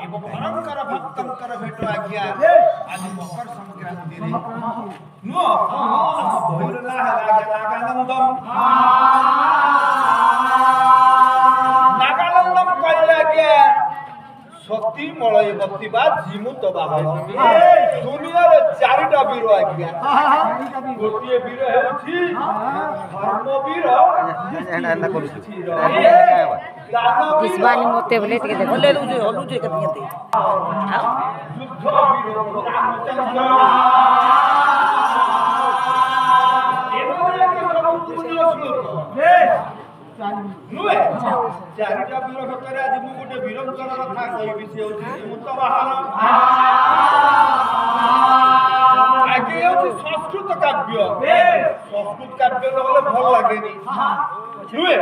এবং ভয়ঙ্কর ভক্তঙ্কর ভেট আজ্ঞা আজ মকর সংক্রান্তি রে নো বহিরলা নাগানন্দম নাগানন্দম কইলা কে সতী মলয় বক্তিবা জিমুত বাহন দুনিয়ার চারিটা বীর আজ্ঞা গোটিয়ে বীর হেউছি ধর্মবীর किसबानी मोते बोले टिके देखो ले लूजे हो लूजे के दिए যুদ্ধ বীর রামচন্দ্র এবারে কি সব পুণ্য শ্লোক নুয়ে চারিটা বীর ভিতরে আজ মু গোটে বীরঙ্কর কথা কইবি সে হচ্ছে জিমুত বাহন আগে হচ্ছে সংস্কৃত কাব্য সংস্কৃত কাব্য হলে ভালো লাগেনি নুয়ে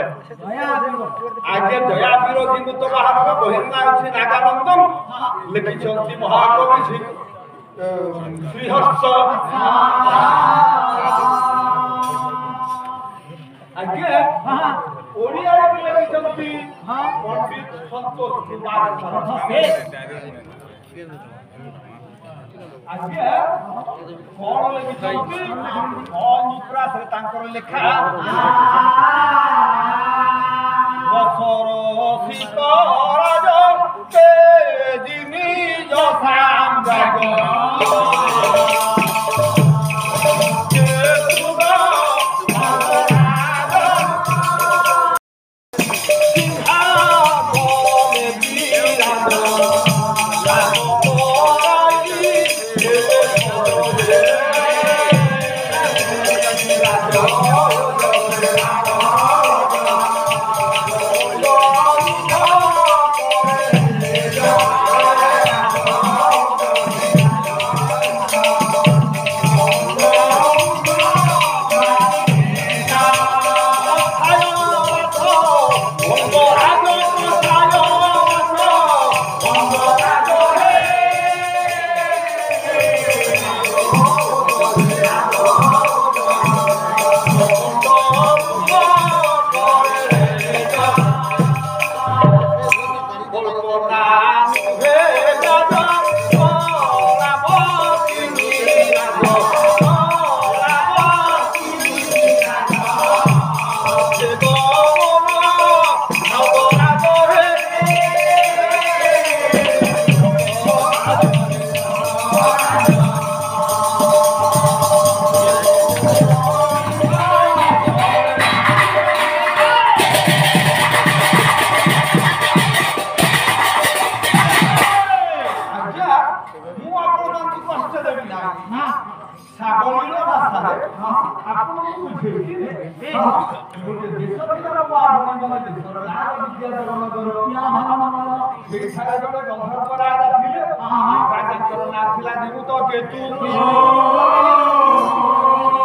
আগে দয়া বীর জিমুত বাহন বহির্না হচ্ছে নাগানন্দম লিখিছন্তি মহাকবি শ্রীহর্ষ আগে ওড়িয়ায় লিখিছন্তি পণ্ডিত সন্তোষ কুমার আগে কোন লিখিছন্তি মুদ্রাসরে তাঙ্কর লেখা বছর শিকরাজ কে জিনি জসাম জাগ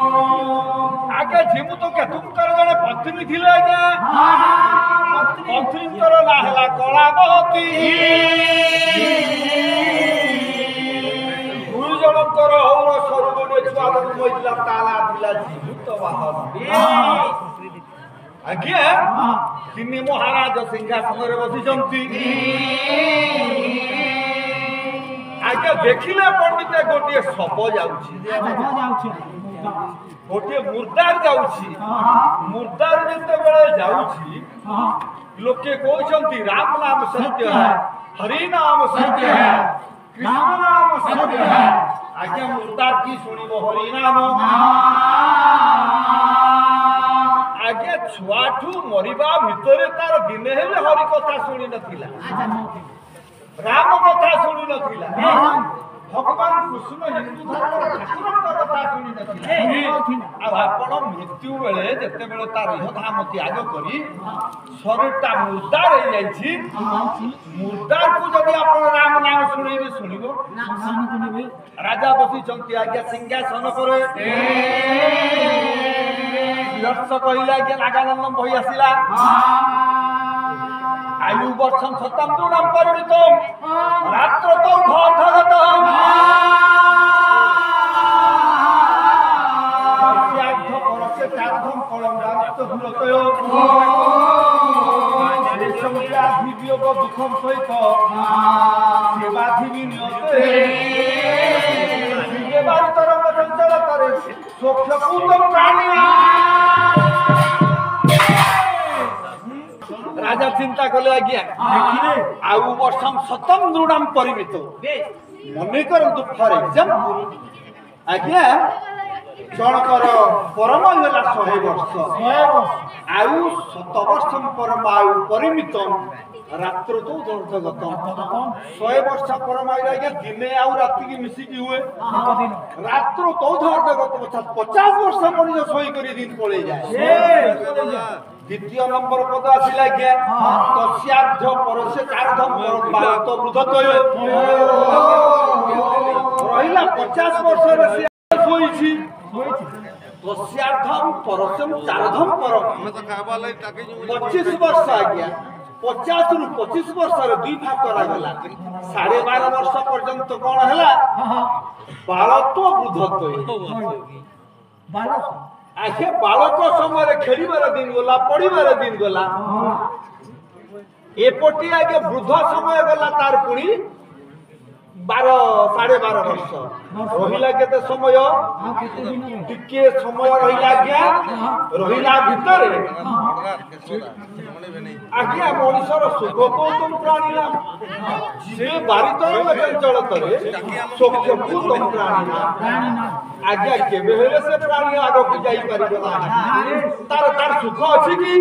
आगे जिमुत केतुकर जने पत्नी थिले आज्ञा पत्नीकर ना हला कलावती दुई जनकर हौर सरुगने छुआ मोइला ताला थिला जिमुत बाहन आज्ञा तिनी महाराज सिंहासन रे बसिचंती आज्ञा देखिले पंडित गोटे सप जाउछि गोटे मुर्दार जाउछि मुर्दार जते बेले जाउछि लोके कहउछंती राम नाम सत्य है हरि नाम सत्य है कृष्ण नाम सत्य है आज्ञा मुर्दार की सुनिबो हरि नाम आज्ञा छुआठू मरिबा भितरे तार दिने हेले हरि कथा सुनि नथिला राम कथा सुनि नथिला भगवान कृष्ण हिंदू धर्म ठाकुर कथा सुनि नथिला आ आपण मृत्यु बेले जते बेले तार धाम त्याग करी शरीरटा मुर्दार हो जाइछि मुर्दार को जदि आपण राम नाम सुनिबे सुनिबो राजा बसी चंती आज्ञा सिंहासन करे लक्ष कहिला के नागानंदम भई आसिला आयु वर्षम शतम दूरम परिमितम रात्र तो घघगतम सत्यार्थ परसे त्यार्थम कलंगात भूलतयो संज्ञा वियोग दुखम सहित ଯିଏ ବାରି ତରଙ୍ଗ ଚଞ୍ଚଳତାରେ ସୋକ୍ଷପୂତ ପ୍ରାଣୀ রাজা চিন্তা কলে আজ্ঞা আউ বর্ষম শতম দৃঢ়ম পরিমিত মনে করন্তু ফর এক্সাম্পল আজ্ঞা জনকর পরম হলা 100 বর্ষ আউ 100 বর্ষম পরম আয়ু পরিমিত রাত্র তো জগত 100 বর্ষ পরম আয়ু আজ্ঞা দিনে আউ রাতি কি মিশি কি হুয়ে রাত্র তো জগত 50 বর্ষ মনিষ সই করে দিন পড়ে যায় দ্বিতীয় নম্বর পদ আসিলা কে তস্যার্ধ পরস্য চার্ধম বালত বৃদ্ধতয় রহিলা 50 বর্ষরে সে হইছি তস্যার্ধম পরস্যম চার্ধম পরম 25 বর্ষ আজ্ঞা 50 রু 25 বর্ষরে দুই ভাগ করা গলা 12.5 বর্ষ পর্যন্ত কোন হেলা বালত বৃদ্ধতয় বালত আজকে বালক সময় খেলিবার দিন গলা পড়িবার দিন গলা এপটি আগে বৃদ্ধ সময় গলা তার পুনি 12.5 বর্ষ রহিলা কেতে সময় টিকে সময় রহিলা আজ্ঞা রহিলা ভিতরে আজ্ঞা মଣିষর সুখ কৌতুম প্রাণীরা যে বারিতর চঞ্চলতরে সৌখ্যভূতম প্রাণীরা আজ্ঞা কেবে হলে সে প্রাণী আগକୁ যাই পারিব না তার সুখ আছে কি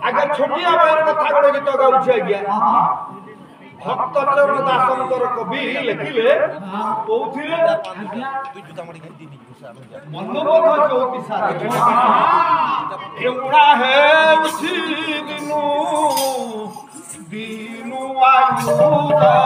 আজ্ঞা ছোটিয়া ভাইয়ের কথা গড়ে গীত গাউছে আজ্ঞা ভক্ত চরণ দাসଙ୍କର কবি লেখিলে কোউথিরে মনোবোধ জ্যোতি সারে এউড়া হেউছি দিনু দিনু আয়ুদা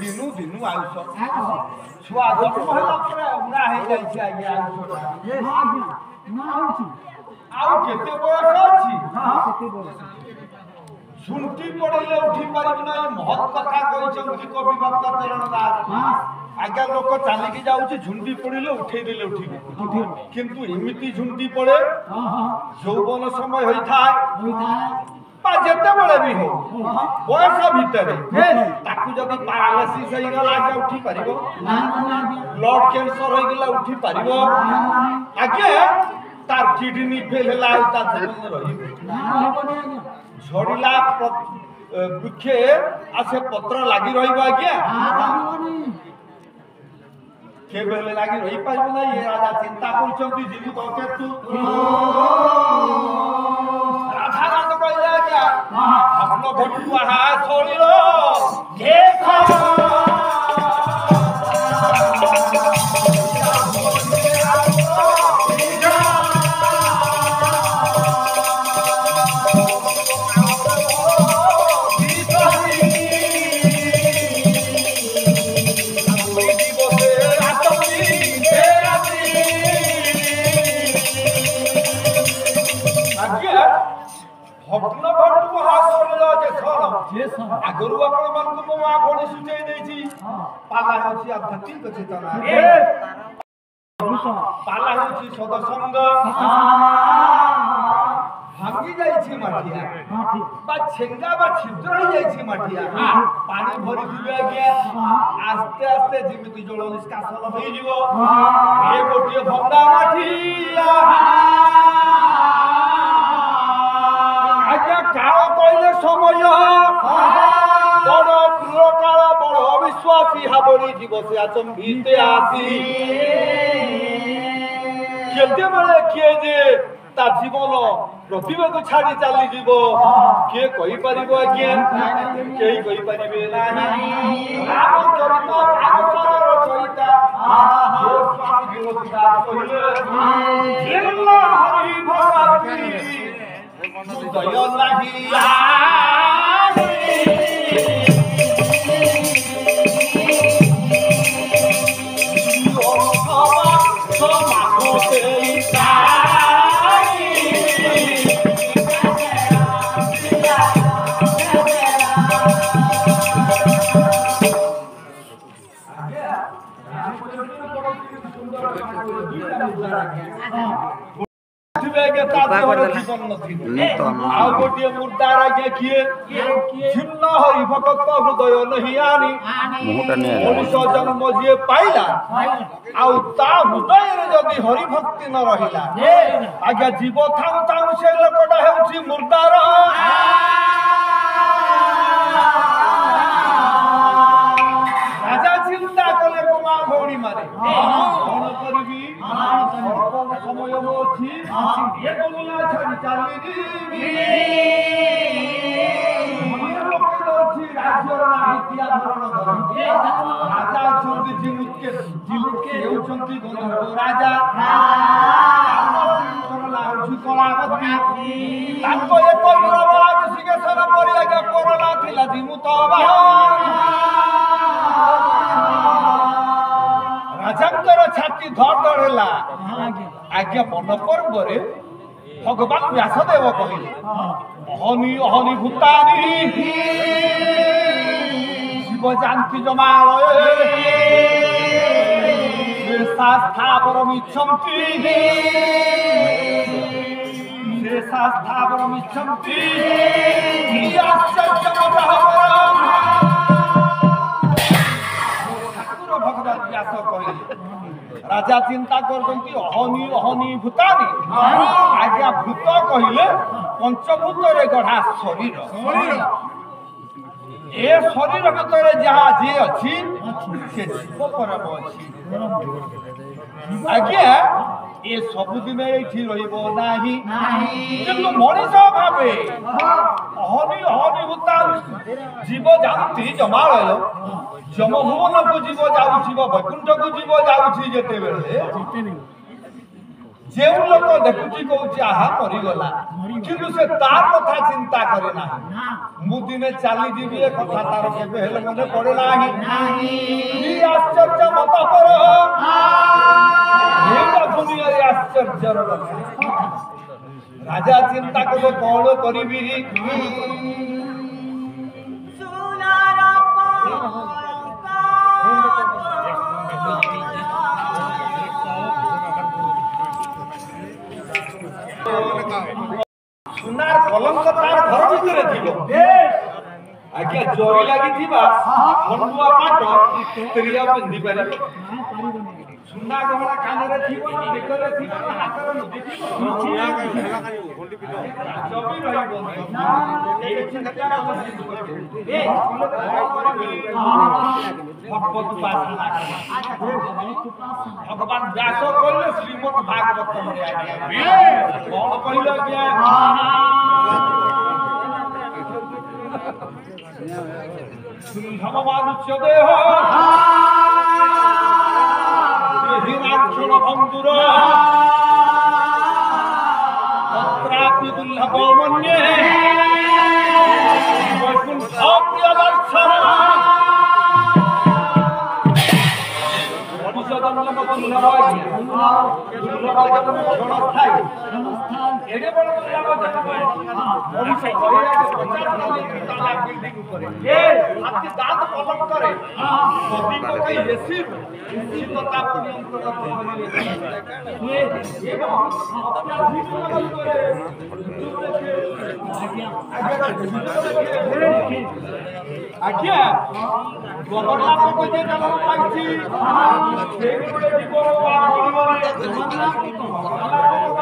দিনু দিনু আয়ুষ ছুয়া জন্ম হেলা পরে উড়া হয়ে যাইছে আজ্ঞা আয়ুষ আউ কেতে বয়স আছে ঝুন্টি পড়িলে উঠি পারিবি না মহৎ কথা কইছন্তি কবি ভক্ত চরণ দাস আজ্ঞা লোক চালিকি যাଉଛି ঝুন্টি পড়িলে উঠেই দিলে উঠিবে কিন্তু এমিতি ঝুন্টি পড়ে যৌবন সময় হইথায় বা যেতেবেলে বি হোক বয়স ভিতরে তাকে যদি প্যারালাইসিস হয়ে গলা আগে উঠি পারিব ব্লড ক্যান্সর হয়ে গলা উঠি পারিব আগে তার কিডনি ফেল হেলা তার জীবন রহিব ঝড়িলা বৃক্ষে আসে পত্র লাগি রহিব আজ্ঞা কেবে হেলে লাগি রহি পারিব না এ রাজা চিন্তা করছন্তি জীবিত অকেতু রাধারাধ কইলে আজ্ঞা আপন ভটুয়া হা ছড়িল দেখ আগରୁ ଆପଣ ମାନଙ୍କୁ ମୋ ମା ଭଉଣୀ ସୂଚେଇ ଦେଇଛି ପାଲା ହେଉଛି ଆଧ୍ୟାତ୍ମିକ ଚେତନା ପାଲା ହେଉଛି ସଦସଙ୍ଗ ଭାଙ୍ଗି ଯାଇଛି ମାଠିଆ বা ଛେଙ୍ଗା ବା ଛିଦ୍ର ହେଇଯାଇଛି ମାଠିଆ ପାଣି ଭରିଯିବେ ଆଜ୍ଞା ଆସ୍ତେ ଆସ୍ତେ ଯେମିତି ଜଳ ନିଷ୍କାସନ ହେଇଯିବ ଏ ଗୋଟିଏ ଭଙ୍ଗା ମାଠିଆ আজ্ঞা কাল কইলে সময় বড় ক্রীড়কাল বড় অবিশ্বাসী হাবড়ি দিবসে আচম্বিতে আসি কেতেবেলে কিয়ে যে তা জীবন প্রতিভাকে ছাড়ি চালি যাব কে কই পারিব আজ্ঞা কেই কই পারিবে নাই রামচরিত ভাগবত রচয়িতা স্বামী বিবেকানন্দ কইলে হরি ভগবান ଦୟ ନାହିଁ ଆଉ ଗୋଟିଏ ମୁର୍ଦାର ଆଜ୍ଞା କିଏ ଛିନ୍ନ ହରି ଭଗତ ହୃଦୟ ନାହିଁ ଆଣି ମଣିଷ ଜନ୍ମ ଯିଏ ପାଇଲା ଆଉ ତା ହୃଦୟରେ ଯଦି ହରିଭକ୍ତି ନ ରହିଲା ଆଜ୍ଞା ଜୀବ ଥାଉ ଥାଉ ସେ ଲୋକଟା ହେଉଛି ମୁର୍ଦାର। ରାଜା ଚିନ୍ତା କଲେ ମା ଭଉଣୀ ମାନେ କଣ କରିବି ସମୟ ଅଛି ଏ ଦୁନିଆ ଛାଡ଼ି ଚାଲିଯିବି ରାଜ୍ୟର ହତ୍ୟା ଧରଣ ରାଜା ଅଛନ୍ତି ଜିମୁକେ ହେଉଛନ୍ତି ରାଜା ହେଉଛି କଳାବତୀ ତାଙ୍କ ଏକ ବିଶିକେଶନ ପରି ଆଜ୍ଞା କରୋନା ଥିଲା ଜିମୁତ ରାଜାଙ୍କର ଛାତି ଧଡ଼ ଧଡ଼ ହେଲା ଆଜ୍ଞା ମନ ପର୍ବରେ ଭଗବାନ ବ୍ୟାସଦେବ କହିଲେ ଅହନି ଅହନି ଭୂତାନି ଶିବ ଜାନ୍ତି ଜମାଳୟ ସ୍ଥାବରମିଚ୍ଛନ୍ତି ସ୍ଥାବରମିଚ୍ଛନ୍ତି ଠାକୁର ଭଗବାନ ବ୍ୟାସ କହିଲେ ରାଜା ଚିନ୍ତା କରୁଛନ୍ତି ଅହନି ଅହନି ଭୂତାନି ଆଜ୍ଞା ଭୂତ କହିଲେ ପଞ୍ଚଭୂତରେ ଗଢା ଶରୀର ଏ ଶରୀର ଭିତରେ ଯାହା ଯିଏ ଅଛି ସେ ଶିବ ପରମ ଅଛି ଆଜ୍ଞା ଏ ସବୁଦିନ ଏଇଠି ରହିବ ନାହିଁ କିନ୍ତୁ ମଣିଷ ଭାବେ ଅହନି ଅହନି ଭୂତାନି ଜୀବ ଯାନ୍ତି ଜମାଳୟ ଯମଭୁବନକୁ ଜୀବ ଯାଉଛି ବୈକୁଣ୍ଠକୁ ଜୀବ ଯାଉଛି ଯେତେବେଳେ ଯେଉଁ ଲୋକ ଦେଖୁଛି କହୁଛି ଆହା ମରିଗଲା କିନ୍ତୁ ସେ ତାର କଥା ଚିନ୍ତା କରେ ନାହିଁ ମୁଁ ଦିନେ ଚାଲିଯିବି ଏ କଥା ତାର କେବେ ହେଲେ ମନେ ପଡେ ନାହିଁ ଆଶ୍ଚର୍ଯ୍ୟ ମତ କର ଦୁନିଆରେ ଆଶ୍ଚର୍ଯ୍ୟର କଥା ରାଜା ଚିନ୍ତା କଲେ କଣ କରିବି ସୁନାର କଲଙ୍କ ତାର ଘର ଭିତରେ ଥିବ ଆଜ୍ଞା ଜରି ଲାଗିଥିବା ଖଣ୍ଡୁଆ ପାଟ ସ୍ତ୍ରୀଆ ପିନ୍ଧି ପାରିବ ସୁନା ଗହଣା କାନରେ ଥିବ ନା ବେକରେ ଥିବ ନା ହାତରେ ନଥିବ ଭଗବାନ ବ୍ୟାସ କହିଲେ ଶ୍ରୀମଦ ଭାଗବତ କଣ କହିଲେ ଧର୍ମାନୁଚ୍ୟ ଦେହ হিরাক্ষণ বন্ধুর তত্রাপি দুর্লভ মন্যে বৈকুণ্ঠ প্রিয় দর্শন মনুষ্য জন্ম দুর্লভ দুর্লভ জন্ম ক্ষণস্থায়ী এড়ে বড় দুর্লভ জন্ম মনুষ্য বিল্ডিং করে আপনি দাঁত কলম করে নদী পকাই এসি শীত তাপ নিয়ন্ত্রণ এবং আজ্ঞা জগন্নাথকে যে জন্ম পাইছি সেগুলো জীবন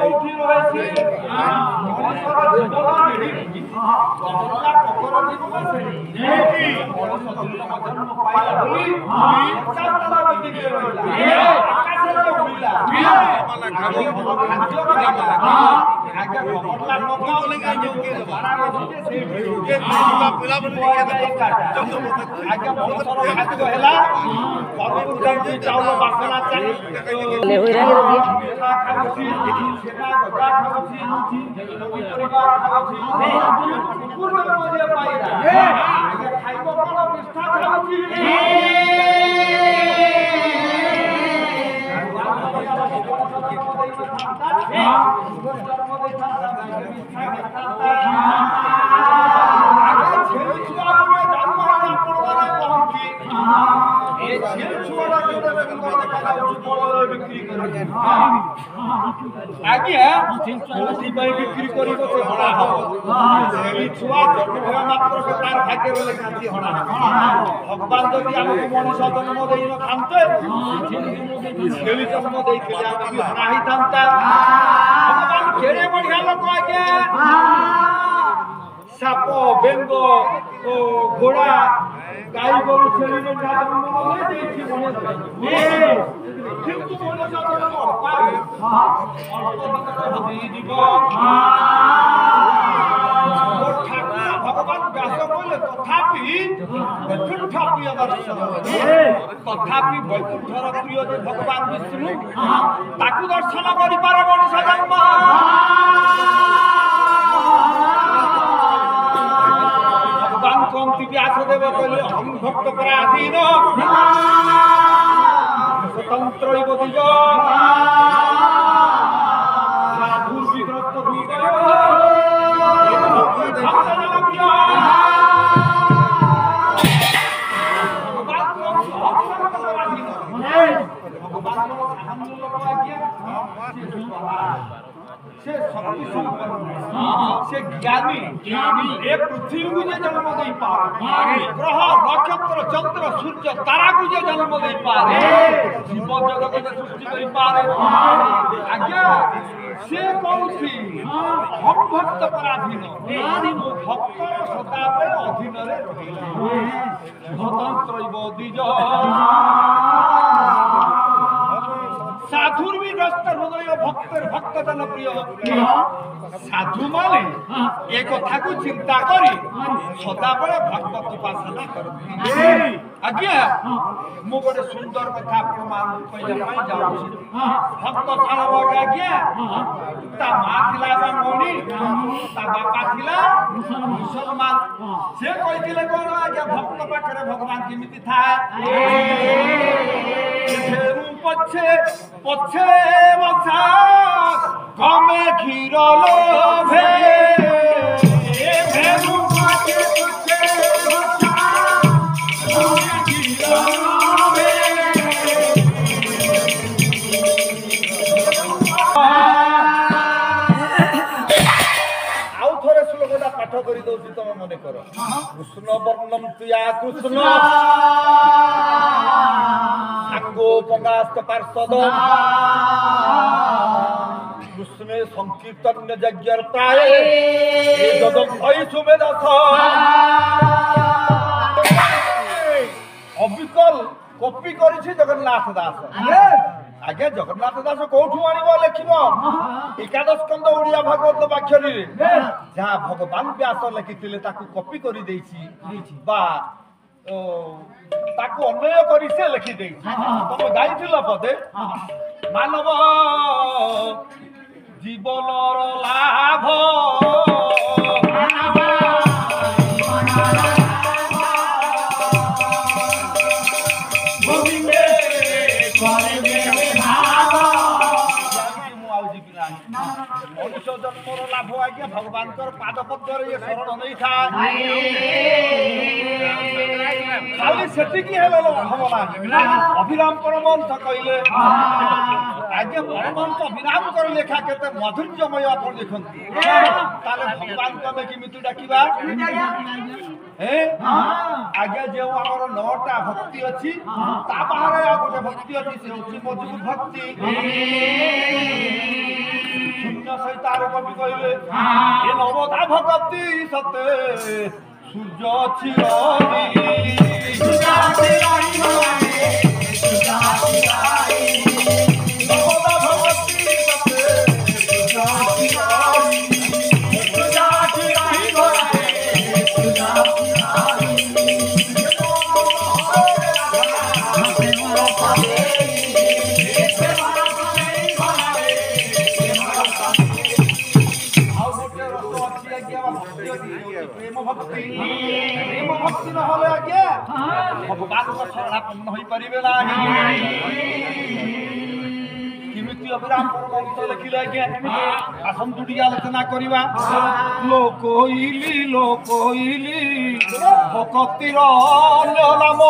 উঠি রয়েছে ରାମ ଆଜ୍ଞା ମଣିଷର ଖାଦ୍ୟ ହେଲା ଚାଉଳ ବାସନା ले हुई रही रुकिए ଆଜ୍ଞା କୋଉଥିପାଇଁ ବିକ୍ରି କରିବ ସେ ହଣା ହବ ସେଇ ଛୁଆ ଜନ୍ମ ହେବା ମାତ୍ରକେ ତାର ଭାଗ୍ୟରେ ଲେଖାଛି ହଣା ହବ ଭଗବାନ ଯଦି ଆମକୁ ମଣିଷ ଜନ୍ମ ଦେଇନଥାନ୍ତେ ଛେଳି ଜନ୍ମ ଦେଇଥିଲେ ଆମେ ବି ହଣା ହେଇଥାନ୍ତା ଭଗବାନ କେଡ଼େ ବଢିଆ ଲୋକ ଆଜ୍ଞା ସାପ ବେଙ୍ଗ ଘୋଡ଼ା ଗାଈ ଗୋରୁ ଛେଳି ମେଣ୍ଢା ଜନ୍ମ ଦେଇଛି ମଣିଷ କିନ୍ତୁ ମଣିଷ ଜନ୍ମ ଭଗବାନ ବ୍ୟାସ କହିଲେ ତଥାପି ବୈକୁଣ୍ଠ ପ୍ରିୟ ଦର୍ଶନ ତଥାପି ବୈକୁଣ୍ଠର ପ୍ରିୟ ଯେ ଭଗବାନ ବିଷ୍ଣୁ ତାକୁ ଦର୍ଶନ କରିପାର ମଣିଷ ଜନ୍ମ भगवान कौन व्यासदेव कहले हम भक्त पराधीन स्वतंत्र दिज से शक्ति संपन्न से ज्ञानी ए पृथ्वी को जे जन्म दे पारे ग्रह नक्षत्र चंद्र सूर्य तारा को जे जन्म दे पारे जीव जगत के सृष्टि कर पारे आज्ञा से कौसी हम भक्त पराधीन भक्त सदा पे अधीन रे रहिला स्वतंत्र दिज साधुर भी ग्रस्त हृदय भक्तर भक्त जन प्रिय साधु माने एक कथा को चिंता करी सदा बड़े भगवत उपासना करती आज्ञा मु गोटे सुंदर कथा आपण मान कहला पई जाउछी भक्त थाना आज्ञा ता मां थिला ब्राह्मणी ता बापा थिला मुसलमान से कहिथिले कोन आज्ञा भक्त पाखरे भगवान केमिति थाए पछे पछे बसा कमे खीर लोभे भेनु पछे पछे बसा कमे खीर लोभे आउ थोरे श्लोकटा पाठ करि दउछि तमे मने करो कृष्ण वर्णम तुया कृष्ण गोपगास्त पार्षद कृष्ण संकीर्तन यज्ञर प्राय जगम भई सुमेधस अविकल कॉपी करिछि जगन्नाथ दास आगे जगन्नाथ दास कोठू आनिबो लेखिबो एकादश स्कंद ओडिया भागवत वाक्यरी जहा भगवान व्यास लिखिथिले ताकू कॉपी करि दैछि बा ताकू अन्वय करी से लिखि दे तुम गाइथिल पदे मानव जीवनर लाभ मनुष्य जन्मर लाभ आज्ञा भगवान पाद पद्म ये शरण नहीं था खाली सेटिकी हेलो हमला अभिराम परमहंस कहले आज्ञा परमहंस अभिराम कर लेखा केते मधुर्यमय आपण देखंती ताले भगवान कमे किमिति डाकिबा ए आज्ञा जे हमर 9टा भक्ति अछि ता बाहर आ गोटे भक्ति अछि से मजबूत भक्ति शून्य सहितार कवि कहले ए नवदा भक्ति सते सूर्य अछि रवि নহলে আজ্ঞা ভগবানଙ୍କ ଶରଣାପନ୍ନ ହୋଇପାରିବେ ନାହିଁ କେମିତି ଅବିରାମ ପରମହଂସ ଲେଖିଲେ ଆଜ୍ଞା ଆସନ୍ତୁ ଟିକେ ଆଲୋଚନା କରିବା ଲୋକଇଲି ଭକତିର ନାମ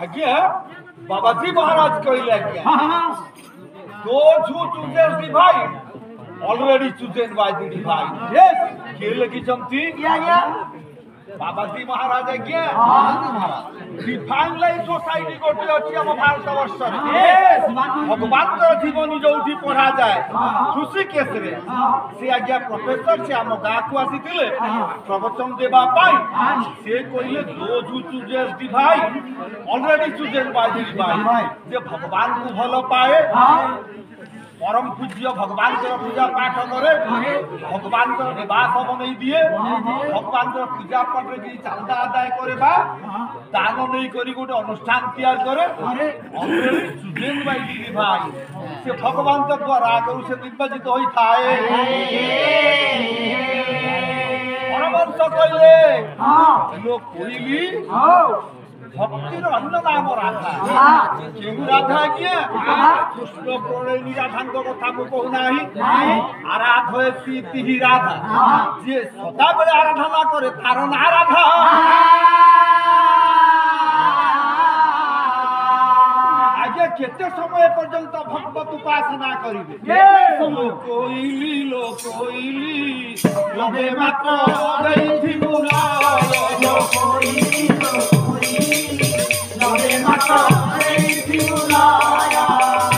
आज्ञा बाबाजी महाराज कहले आज्ञा those who chooses the भाई already chosen by the divine yes के लगी जमती बाबाजी महाराज आज्ञा डिफाइन लाइफ सोसाइटी गोटे अछि हम भारत वर्ष भगवान का जीवन जोठी पढ़ा जाए खुशी केस रे से आज्ञा प्रोफेसर से हम गाँ को आसीथिले प्रवचन देबा पाई से कहले those who chooses the भाई already chosen by the divine जे भगवान को भलो पाए परम पूज्य भगवान पूजा पाठ करे भगवान निवास बन दिए भगवान पूजा पाठ चांदा आदाय करे दान नहीं करी गोटे अनुष्ठान तैयार करे सुजेन भाई भाई से भगवान द्वारा आगे से निर्वाचित होता है परमहंस कहले लोग कहली भक्तिर अन्य नाम राधा केउ राधा किए कृष्ण प्रणयनी राधांक कथा मु कहू नाही आराधयति तिहि राधा जे सदा बेले आराधना करे तार ना राधा आगे केते समय पर्यंत भगवत उपासना करिवे कोइली लबे मात्र दैथि मुना कोइली लबे मात्र दैथि मुना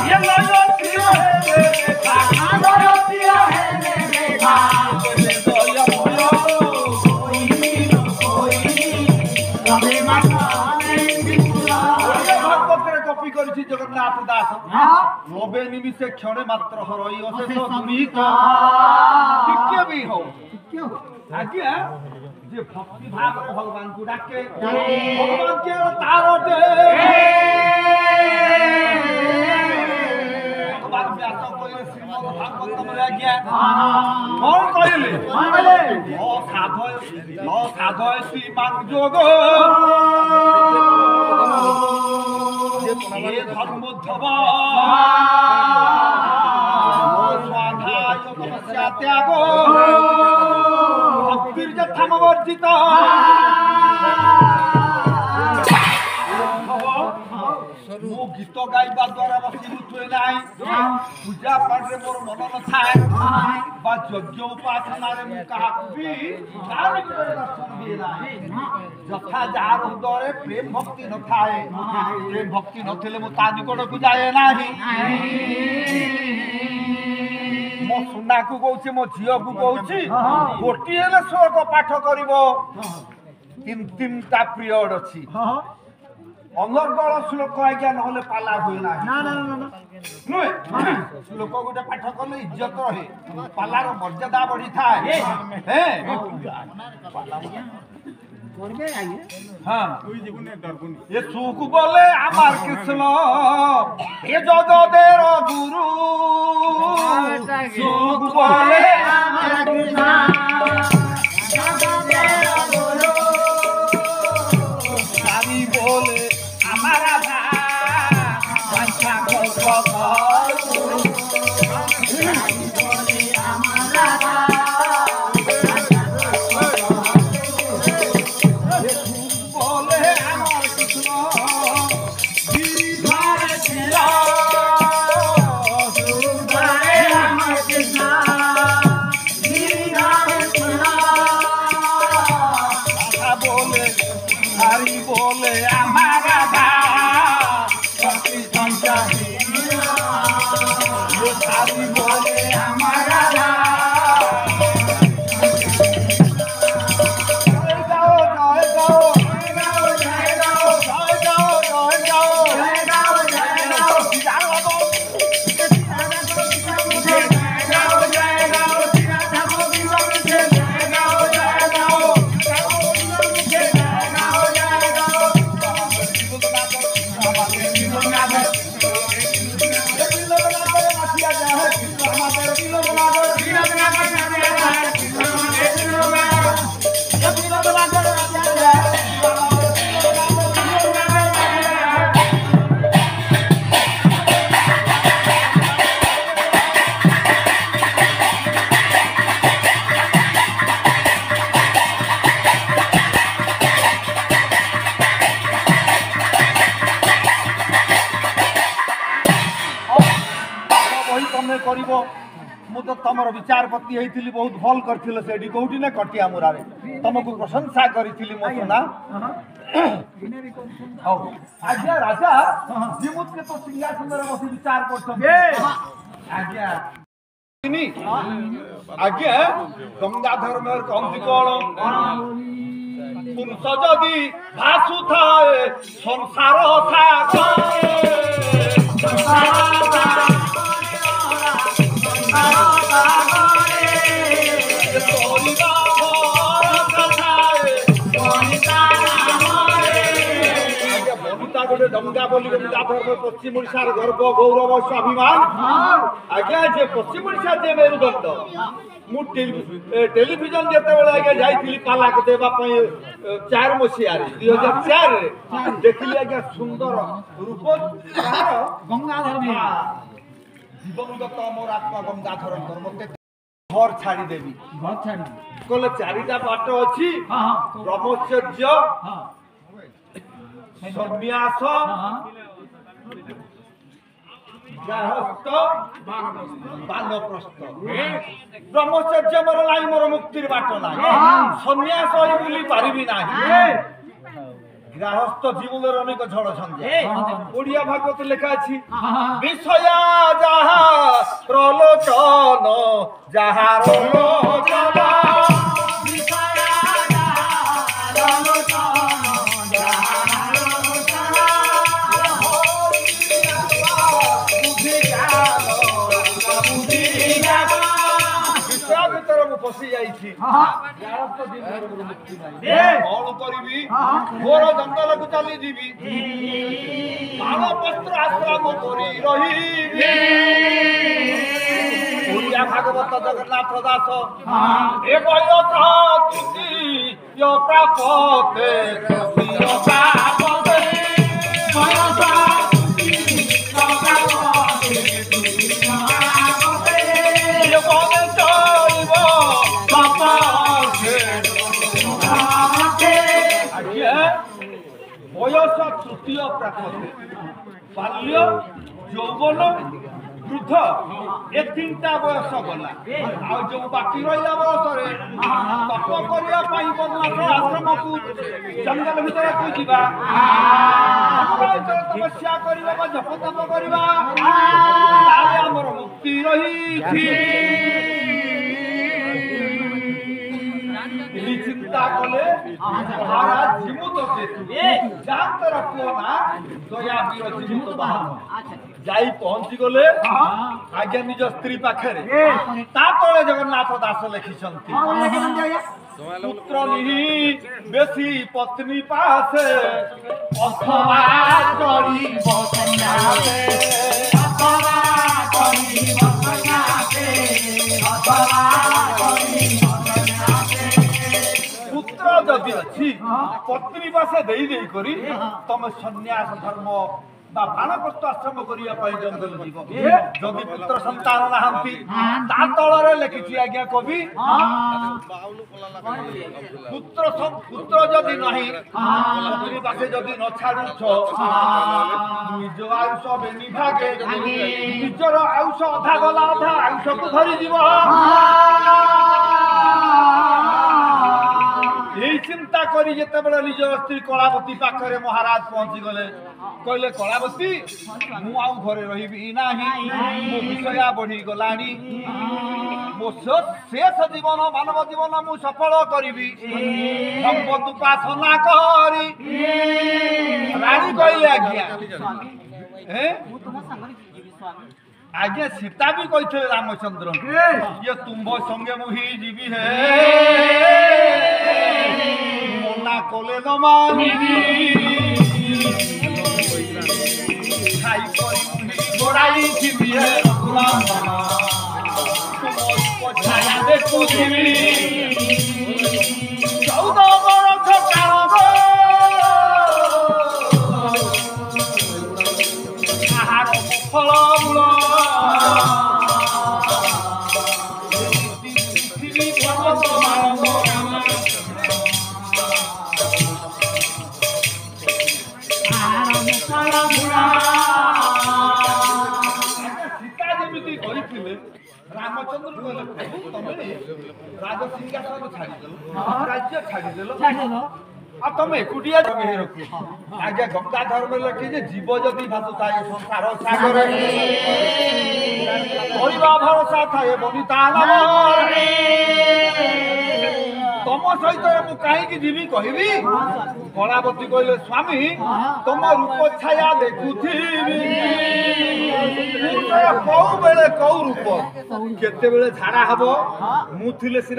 ये लयो प्रिय है देखा लयो प्रिय है देखा दया भयो कोइली लबे मात्र दैथि मुना कॉपी करिछि जगन्नाथ दास नबे निमिषे क्षणे मात्र हरई अशेष दुरीत टिके भी हो आज्ञा जे भक्ति भाव भगवान को डाके भगवान के तारटे भगवान व्यास कहले श्रीमद् भागवतम रे आज्ञा कौन कहले साधय श्रीमान जोग ये धर्मोद्धव स्वाध्याय तपस्या त्याग भक्तिर यथामवर्जित मो गीत गाइबा द्वारा बसी उठे नाई पूजा पाठ रे मोर मन न थाए बा यज्ञ उपासना रे मु कहा भी तार दर्शन दिए नाई यथा जार हृदय प्रेम भक्ति न थाए प्रेम भक्ति न थिले मु ता निकट को जाए नाही मो सुना को कहूची मो झियो को कहूची गोटी हेले श्लोक पाठ करिवो तिम ता पीरियड अछि अनर्गल श्लोक आज्ञा नहले पाला हुए ना नुहे श्लोक गोटे पाठ कले इज्जत रहे पालार मर्यादा बढ़ी थाए हैं ये सुख बोले आमार कृष्ण ये जगदेर गुरु सुख बोले आमार कृष्ण जगदेर गुरु सारी बोले हमारा भाषा को बोले हमारा बोले हमारा भाई बोले रे करिवो मु तो तमर विचारपति हेतिली बहुत भल करथिले सेडी कोउटी ने कटिया मुरा रे तुमको प्रशंसा करिथिली मो सुना हौ आज्ञा राजा जिमुत के तो सिंहासन रे बसी विचार करछन आज्ञा नी आज्ञा गंगाधर मेर कहंती कोन पुरुष जदि भासु थाए संसार गोटे डंगा बोली गंगाधर पश्चिम ओडिशार गर्व गौरव स्वाभिमान आज्ञा जे पश्चिम ओडिशा जे मेरुदंड मु टेलीविजन जेते बेले आज्ञा जाइथिली पालाक देबा पई 4 मसिया रे 2004 रे देखिली आज्ञा सुंदर रूप गंगाधर जीवनगत मोर आत्मा गंगाधर मते घर छाड़ी देबी घर छाड़ी कोले चारिटा बाट अछि ब्रह्मचर्य सन्यास गृहस्थ बानप्रस्थ ब्रह्मचर्य मोर लाई मोर मुक्तिर बाट नाही सन्यास होई बुली पारिबी नाही गृहस्थ जीवनर अनेक झड़ संज्ञा ओडिया भागवत लेखा अछि विषया जहा प्रलोचन जहा प्रलोचन फसी जाइछि गृहस्थ जीवन मुक्ति नाही कौन करिबी मोर जंगल को चली जीवी मानव वस्त्र आश्रम करी रही ओडिया भागवत जगन्नाथ दास ए बयस तुति यो प्रापते यो प्रापते बयस तुति यो प्रापते यो बयस तृतीय प्राकते बाल्य यौवन वृद्ध ए तीनटा बयस गला आ जो बाकी रहिला बयस रे तप करिया पई बदलास आश्रम को जंगल भीतर को जीवा तपस्या करिबा जप तप करिबा ताले हमर मुक्ति रही चिंता कले महाराज जीमुत जानतर पुआ दया वीर जीमुत बाहन जाई पहुंची गले आज्ञा निज स्त्री पाखे ता तले जगन्नाथ दास लिखिसंती पुत्र नहीं बेसी पत्नी पासे अथवा करी बसन्यासे अथवा करी बसन्यासे अथवा करी पुत्र जदि अच्छी पत्नी पासे दे दे करी तम सन्यास धर्म बा बानप्रस्थ आश्रम करिया पई जंगल जीव जदि पुत्र संतान नाहंती ता तळरे लिखिछि आज्ञा कवि पुत्र जदि नहीं पत्नी पासे जदि न छाडुछ निज आयुष बेनी भागे निजर आयुष अधा गला अधा आयुष को धरि जीव यही चिंता करी जेते बेले निज स्त्री कलावती पाखरे महाराज पहुंची गले कहले कलावती मु आउ घरे रहिबी नाही मो विषया बढ़ी गलानी मो शेष जीवन मानव जीवन मु सफल करिबी संपद उपासना करी रानी कहले आज्ञा आज्ञा सीता भी कहते रामचंद्र ये तुम संगे मुही जीवी है मना कोले न मानिबी खाई परी मुही गोड़ाई जीवी है तुम छाया देखू जीवी 14 बरस काल आहार फल मूल सीता जमी कहते ରାମଚନ୍ଦ୍ର କହିଲେ ପ୍ରଭୁ ତମେ ରାଜ ସିଂହାସନ ଛାଡ଼ିଦେଲ ରାଜ୍ୟ ଛାଡ଼ିଦେଲ ଆଉ ତମେ ଏକୁଟିଆ ଜମି ରଖୁ ଆଜ୍ଞା ଗଙ୍ଗା ଧର୍ମରେ ଲେଖିଛି ଜୀବ ଯଦି ଭାସୁଥାଏ ସଂସାର ସାଗରରେ କରିବା ଭରସା ଥାଏ ବନିତା ତମ ସହିତ ମୁଁ କାହିଁକି ଯିବି କହିବି କଳାବତୀ କହିଲେ ସ୍ୱାମୀ ତମ ରୂପ ଛାୟା ଦେଖୁଥିବି କୋଉ ବେଳେ କୋଉ ରୂପ କେତେବେଳେ ଝାଡା ହବ ମୁଁ ଥିଲେ ସିନା